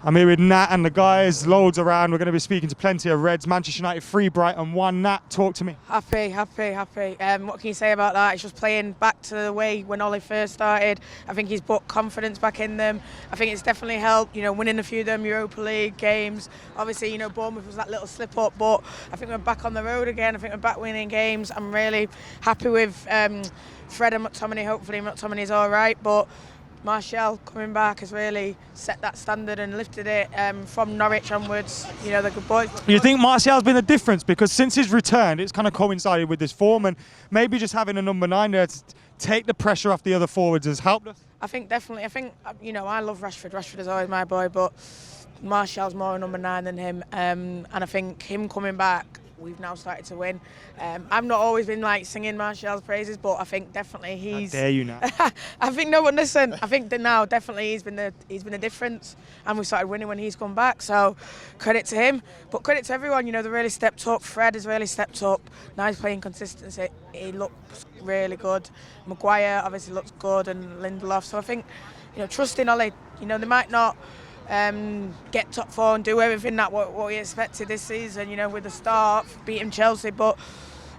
I'm here with Nat and the guys, loads around. We're going to be speaking to plenty of Reds. Manchester United 3, Brighton 1. Nat, talk to me. Happy. What can you say about that? It's just playing back to the way when Ollie first started. I think he's put confidence back in them. I think it's definitely helped, winning a few of them Europa League games. Obviously, Bournemouth was that little slip up, but I think we're back on the road again. I think we're back winning games. I'm really happy with Fred and McTominay. Hopefully McTominay's all right, but Martial coming back has really set that standard and lifted it from Norwich onwards. The good boys. You think Martial's been the difference? Because since his return, it's kind of coincided with this form, and maybe just having a number 9 there to take the pressure off the other forwards has helped us. I think definitely. I think, I love Rashford. Rashford is always my boy, but Martial's more a number 9 than him. And I think him coming back, we've now started to win. I've not always been singing Martial's praises, but I think definitely he's. How dare you now? I think no, but listen. I think that now definitely he's been the difference, and we started winning when he's come back. So credit to him, but credit to everyone. They really stepped up. Fred has really stepped up. Now he's playing consistency. He looks really good. Maguire obviously looks good, and Lindelof. So I think trust in Ollie. They might not get top 4 and do everything that what we expected this season, with the start, beating Chelsea, but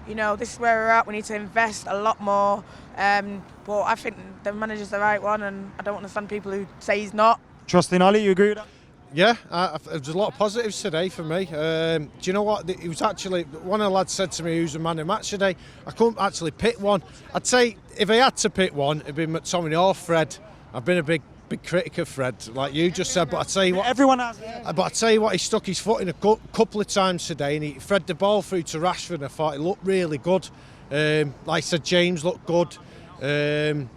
this is where we're at. We need to invest a lot more, but I think the manager's the right one, and I don't understand people who say he's not. Trust in Ollie, you agree with that? Yeah, there's a lot of positives today for me. Do you know what? It was actually, one of the lads said to me, who's the man of the match today? I couldn't actually pick one. I'd say if I had to pick one, it'd be McTominay or Fred. I've been a big critic of Fred, like you just said, but I tell you what, everyone has. But I tell you what, he stuck his foot in a couple of times today, and he fed the ball through to Rashford, and I thought he looked really good. Like I said, James looked good. It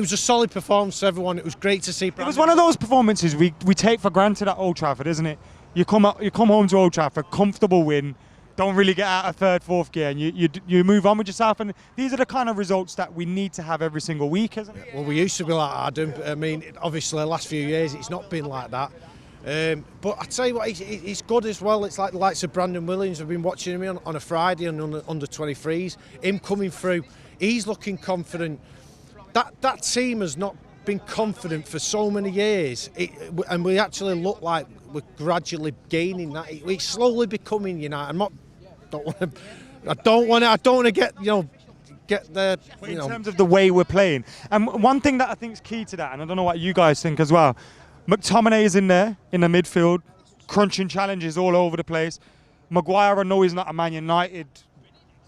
was a solid performance for everyone. It was great to see. It was one of those performances we take for granted at Old Trafford, isn't it? You come home to Old Trafford, comfortable win. Don't really get out of third, fourth gear, and you move on with yourself. And these are the kind of results that we need to have every single week, isn't it? Well, we used to be like Adam. I mean, obviously, the last few years it's not been like that. But I tell you what, he's good as well. It's like the likes of Brandon Williams. I've been watching him on a Friday on under 23s. Him coming through, he's looking confident. That team has not been confident for so many years, and we actually look like we're gradually gaining that. We're slowly becoming United. I don't want to get there. In terms of the way we're playing, and one thing that I think is key to that, and I don't know what you guys think as well. McTominay is in there in the midfield, crunching challenges all over the place. Maguire, I know he's not a Man United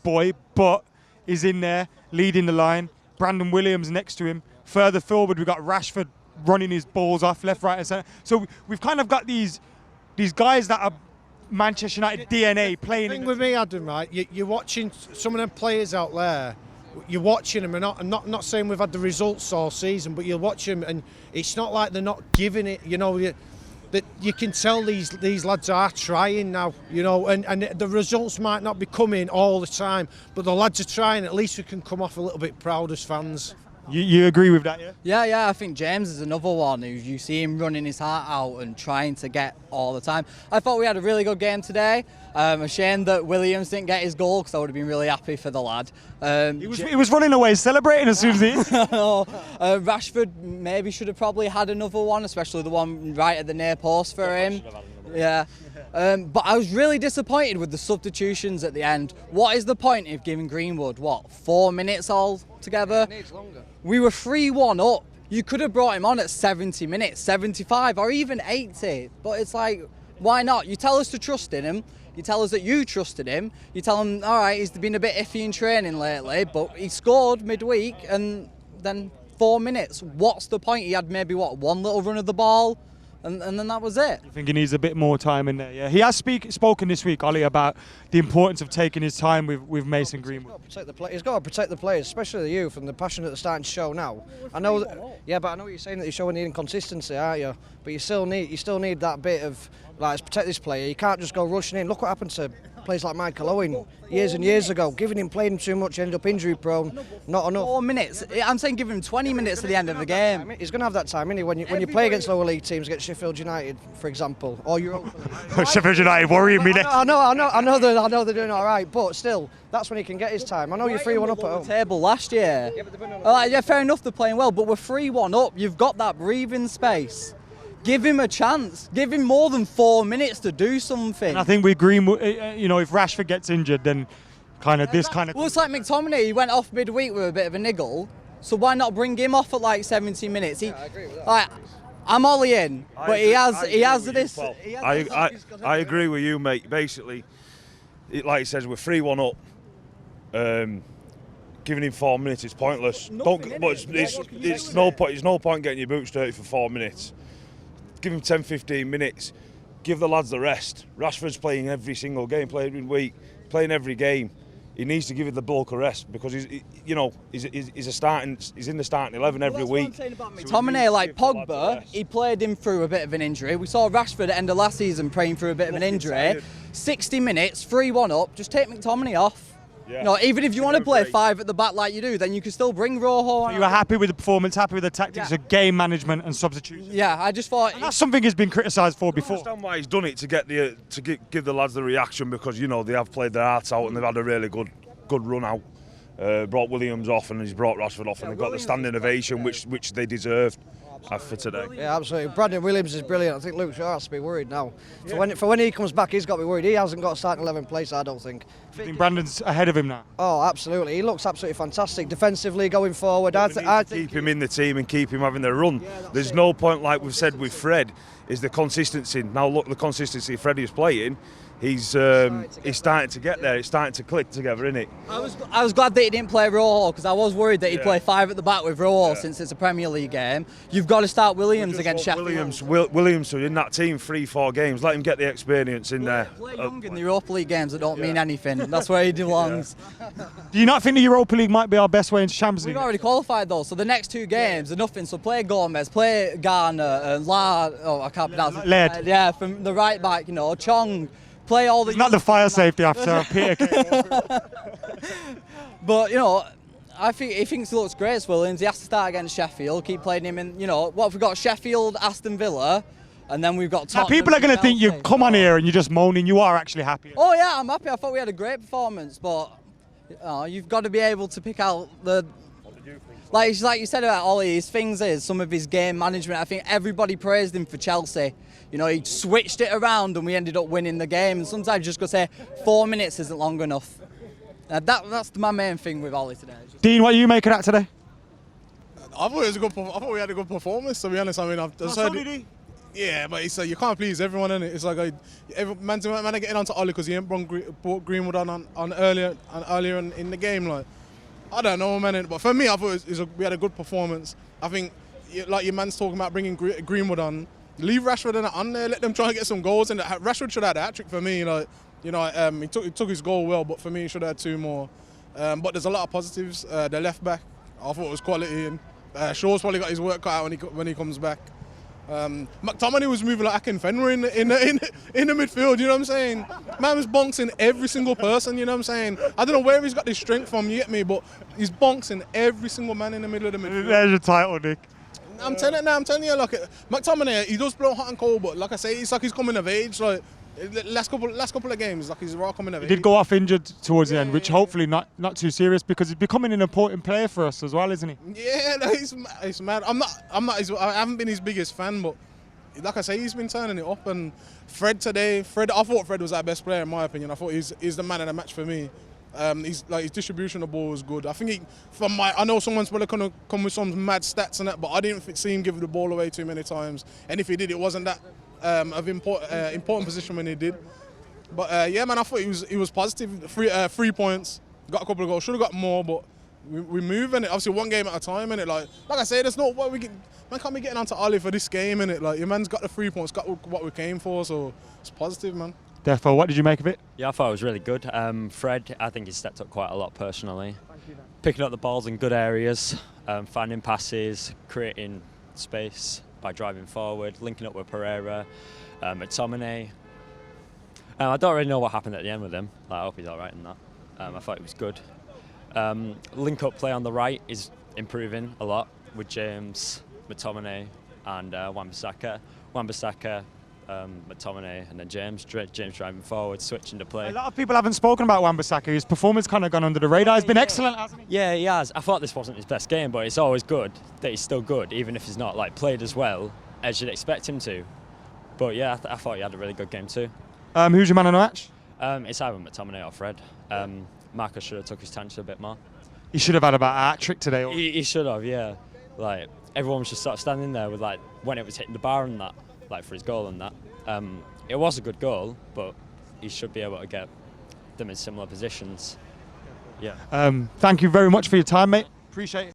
boy, but is in there leading the line. Brandon Williams next to him. Further forward, we've got Rashford running his balls off left, right, and centre. So we've kind of got these guys that are Manchester United DNA playing. The thing with me, Adam, right? You're watching some of them players out there. You're watching them, and I'm not saying we've had the results all season, but you're watching them, and it's not like they're not giving it. That you can tell these lads are trying now. And the results might not be coming all the time, but the lads are trying. At least we can come off a little bit proud as fans. You agree with that, yeah? Yeah, I think James is another one who you see him running his heart out and trying to get all the time. I thought we had a really good game today. A shame that Williams didn't get his goal, because I would have been really happy for the lad. He was running away, celebrating as soon as he... Rashford maybe should have probably had another one, especially the one right at the near post for him. Yeah. But I was really disappointed with the substitutions at the end. What is the point of giving Greenwood, 4 minutes all together? It needs longer. We were 3-1 up. You could have brought him on at 70 minutes, 75 or even 80. But it's like, why not? You tell us to trust in him. You tell us that you trusted him. You tell him, all right, he's been a bit iffy in training lately, but he scored midweek, and then 4 minutes. What's the point? He had maybe, one little run of the ball? And then that was it. You think he needs a bit more time in there, yeah? He has spoken this week, Ollie, about the importance of taking his time with Mason Greenwood. He's got to protect the players, especially the youth, and the passion that they're starting to show now. I know you're saying that you're showing the inconsistency, aren't you? But you still need that bit of, let's protect this player. You can't just go rushing in. Look what happened to players like Mckola years and years ago. Playing him too much, ended up injury prone. Not enough. 4 minutes. I'm saying give him 20 minutes at the end of the game. He's going to have that time, isn't he? When you play against lower league teams, against Sheffield United, for example, or Europa League. Sheffield United worrying me. I know they're doing all right, but still, that's when he can get his time. I know you're 3-1 up at home. Table last year. Yeah, fair enough, they're playing well, but we're 3-1 up. You've got that breathing space. Give him a chance. Give him more than 4 minutes to do something. And I think with Greenwood, if Rashford gets injured, then kind of this kind of. Well, it's like McTominay. He went off midweek with a bit of a niggle. So why not bring him off at like 70 minutes? I agree with that. Like, I'm Ollie in, but he has this. I agree with you, mate. Basically, like he says, we're 3-1 up. Giving him 4 minutes is pointless. It's no point. There's no point getting your boots dirty for 4 minutes. Give him 10-15 minutes. Give the lads the rest. Rashford's playing every single game, playing every week, playing every game. He needs to give the bulk a rest because he's in the starting 11 every week. That's what I'm saying about McTominay, like Pogba, he played him through a bit of an injury. We saw Rashford at the end of last season praying through a bit of an injury. 60 minutes, 3-1 up, just take McTominay off. Yeah. Even if you want to play 5 at the back like you do, then you can still bring Rojo on. So you were happy with the performance, happy with the tactics of game management and substitution? Yeah, I just thought... And that's something he's been criticised for before. I understand why he's done it, to get give the lads the reaction, because, they have played their hearts out and they've had a really good run out. Brought Williams off and he's brought Rashford off, and they've got the standing ovation which they deserved for today. Yeah, absolutely. Brandon Williams is brilliant. I think Luke Shaw has to be worried now. For when he comes back, he's got to be worried. He hasn't got a starting 11 place, I don't think. I think Brandon's ahead of him now. Oh, absolutely. He looks absolutely fantastic defensively going forward. I think keep him in the team and keep him having the run. There's no point, like we've said with Fred, is the consistency. Now look, the consistency Freddie is playing. He's starting to get there. It's starting to click together, isn't it? I was glad that he didn't play Rojo, because I was worried that he'd play 5 at the back with Rojo since it's a Premier League game. You've got to start Williams against Sheffield. Williams in that team 3-4 games. Let him get the experience in there. Play young in the Europa League games that don't mean anything. That's where he belongs. Do you not think the Europa League might be our best way into Champions League? We've already qualified though, so the next 2 games are nothing. So play Gomez, play Garner, and I can't pronounce it. Led. Yeah, from the right back, Chong. Play all the. It's not the fire safety after Peter. But I think he thinks he looks great, Williams. He has to start against Sheffield. Keep playing him in. What have we got? Sheffield, Aston Villa, and then we've got. Now, people are going to think you've come on here and you're just moaning. You are actually happy. Oh yeah, I'm happy. I thought we had a great performance, but you've got to be able to pick out the. Like you said about Ollie, his things is some of his game management. I think everybody praised him for Chelsea. He switched it around and we ended up winning the game. And sometimes you just got to say 4 minutes isn't long enough. That's my main thing with Ollie today. Dean, what are you making of that today? I thought it was a good. I thought we had a good performance. To be honest, I mean, I've just heard. Yeah, but it's you can't please everyone, innit? It's like man are getting onto Ollie because he ain't brought Greenwood on earlier in the game. Like, I don't know, man. But for me, I thought we had a good performance. I think, like your man's talking about bringing Greenwood on. Leave Rashford on there. Let them try and get some goals. And Rashford should have had a hat-trick for me. Like, he took his goal well, but for me, he should have had 2 more. But there's a lot of positives. The left back, I thought it was quality. And Shaw's probably got his work cut out when he comes back. McTominay was moving like Akinfenwa in the midfield. You know what I'm saying? Man was bonksing every single person. You know what I'm saying? I don't know where he's got this strength from. You get me? But he's bonksing every single man in the middle of the midfield. There's your title, Nick. I'm telling you, like McTominay, he does blow hot and cold, but like I say, it's like he's coming of age. Like last couple of games, like he's raw coming of age. He did go off injured towards the end, which hopefully not too serious, because he's becoming an important player for us as well, isn't he? Yeah, no, he's mad. I haven't been his biggest fan, but like I say, he's been turning it up. And Fred today, I thought Fred was our best player in my opinion. I thought he's the man of the match for me. His distribution of the ball was good. I think I know someone's probably gonna come with some mad stats on that, but I didn't see him give the ball away too many times. And if he did, it wasn't that of important position when he did. But yeah, man, I thought he was positive. 3 points, got a couple of goals. Should have got more, but we move in it. Obviously, 1 game at a time, in it. Like I say, there's no what we get. Man can't be getting onto Ollie for this game, in it. Like your man's got the 3 points, got what we came for, so it's positive, man. Therefore, what did you make of it? Yeah, I thought it was really good. Fred, I think he stepped up quite a lot personally. Picking up the balls in good areas, finding passes, creating space by driving forward, linking up with Pereira, McTominay. I don't really know what happened at the end with him. I hope he's all right in that. I thought it was good. Link-up play on the right is improving a lot with James, McTominay and Wan-Bissaka. Wan-Bissaka, McTominay and then James driving forward, switching to play. A lot of people haven't spoken about Wan-Bissaka. His performance kind of gone under the radar. He's been excellent, hasn't he? Yeah, he has. I thought this wasn't his best game, but it's always good that he's still good, even if he's not played as well. as you'd expect him to. But yeah, I thought he had a really good game too. Who's your man of the match? It's either McTominay or Fred. Marcus should have took his chance a bit more. He should have had about a hat trick today. He should have, yeah. Like everyone was just sort of standing there with like when it was hitting the bar and that, like for his goal and that. It was a good goal, but he should be able to get them in similar positions. Yeah. Thank you very much for your time, mate. Appreciate it.